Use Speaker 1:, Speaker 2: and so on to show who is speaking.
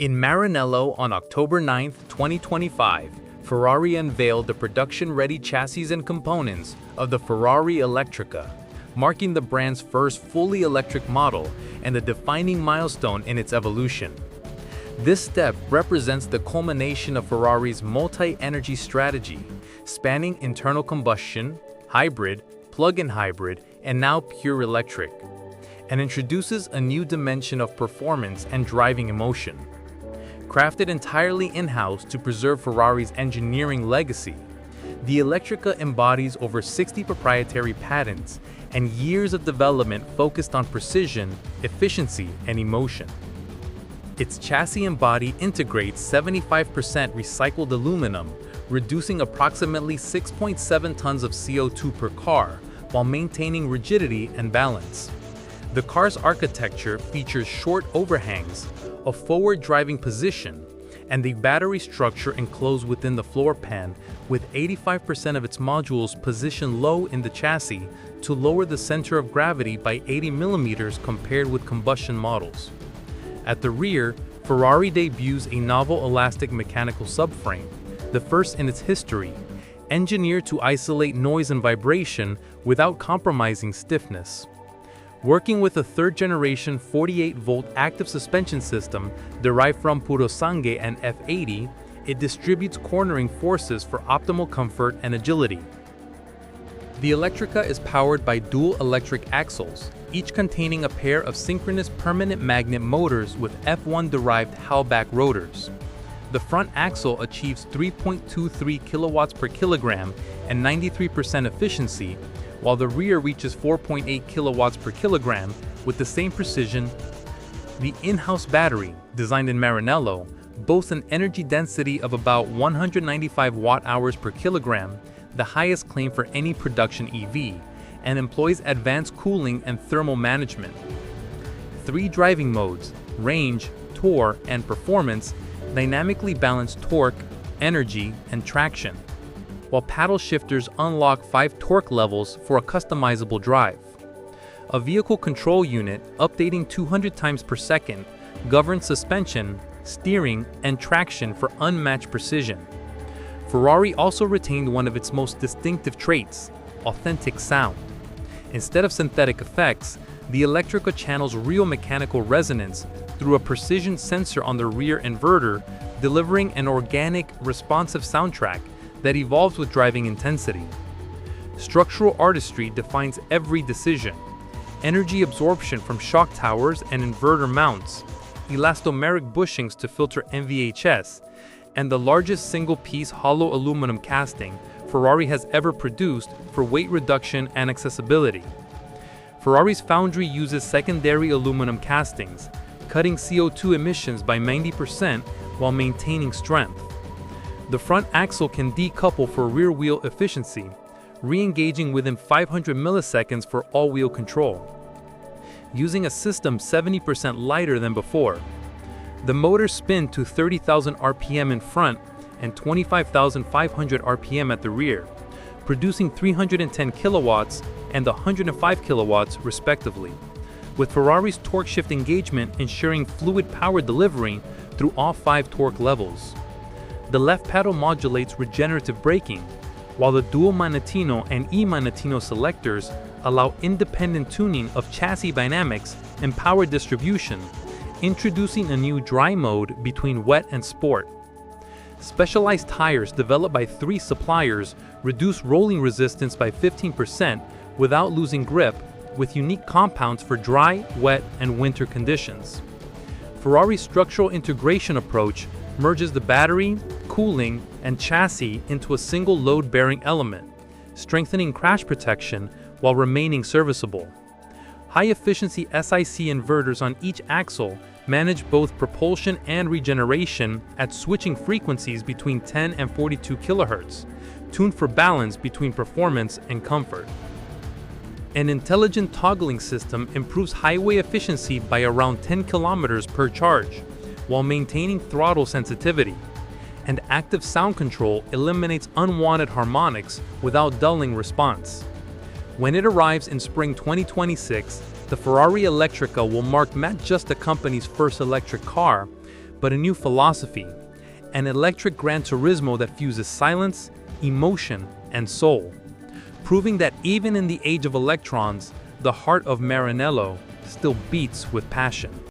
Speaker 1: In Maranello on October 9, 2025, Ferrari unveiled the production-ready chassis and components of the Ferrari Elettrica, marking the brand's first fully electric model and a defining milestone in its evolution. This step represents the culmination of Ferrari's multi-energy strategy, spanning internal combustion, hybrid, plug-in hybrid, and now pure electric, and introduces a new dimension of performance and driving emotion. Crafted entirely in-house to preserve Ferrari's engineering legacy, the Elettrica embodies over 60 proprietary patents and years of development focused on precision, efficiency, and emotion. Its chassis and body integrates 75% recycled aluminum, reducing approximately 6.7 tons of CO2 per car, while maintaining rigidity and balance. The car's architecture features short overhangs, a forward driving position, and the battery structure enclosed within the floor pan, with 85% of its modules positioned low in the chassis to lower the center of gravity by 80 millimeters compared with combustion models. At the rear, Ferrari debuts a novel elastic mechanical subframe, the first in its history, engineered to isolate noise and vibration without compromising stiffness. Working with a third-generation 48-volt active suspension system derived from Purosangue and F80, it distributes cornering forces for optimal comfort and agility. The Elettrica is powered by dual electric axles, each containing a pair of synchronous permanent magnet motors with F1-derived Halbach rotors. The front axle achieves 3.23 kilowatts per kilogram and 93% efficiency, while the rear reaches 4.8 kilowatts per kilogram with the same precision. The in-house battery, designed in Maranello, boasts an energy density of about 195 watt-hours per kilogram, the highest claim for any production EV, and employs advanced cooling and thermal management. 3 driving modes, range, torque, and performance, dynamically balance torque, energy, and traction, while paddle shifters unlock 5 torque levels for a customizable drive. A vehicle control unit, updating 200 times per second, governs suspension, steering, and traction for unmatched precision. Ferrari also retained one of its most distinctive traits, authentic sound. Instead of synthetic effects, the Elettrica channels real mechanical resonance through a precision sensor on the rear inverter, delivering an organic, responsive soundtrack that evolves with driving intensity. Structural artistry defines every decision. Energy absorption from shock towers and inverter mounts, elastomeric bushings to filter NVHS, and the largest single-piece hollow aluminum casting Ferrari has ever produced for weight reduction and accessibility. Ferrari's foundry uses secondary aluminum castings, cutting CO2 emissions by 90% while maintaining strength. The front axle can decouple for rear-wheel efficiency, re-engaging within 500 milliseconds for all-wheel control, using a system 70% lighter than before. The motors spin to 30,000 RPM in front and 25,500 RPM at the rear, producing 310 kilowatts and 105 kilowatts respectively, with Ferrari's torque shift engagement ensuring fluid power delivery through all 5 torque levels. The left paddle modulates regenerative braking, while the dual Manettino and E-Manettino selectors allow independent tuning of chassis dynamics and power distribution, introducing a new dry mode between wet and sport. Specialized tires developed by 3 suppliers reduce rolling resistance by 15% without losing grip, with unique compounds for dry, wet, and winter conditions. Ferrari's structural integration approach merges the battery, cooling, and chassis into a single load-bearing element, strengthening crash protection while remaining serviceable. High-efficiency SiC inverters on each axle manage both propulsion and regeneration at switching frequencies between 10 and 42 kHz, tuned for balance between performance and comfort. An intelligent toggling system improves highway efficiency by around 10 kilometers per charge, while maintaining throttle sensitivity, and active sound control eliminates unwanted harmonics without dulling response. When it arrives in spring 2026, the Ferrari Elettrica will mark not just the company's first electric car, but a new philosophy, an electric Gran Turismo that fuses silence, emotion, and soul, proving that even in the age of electrons, the heart of Maranello still beats with passion.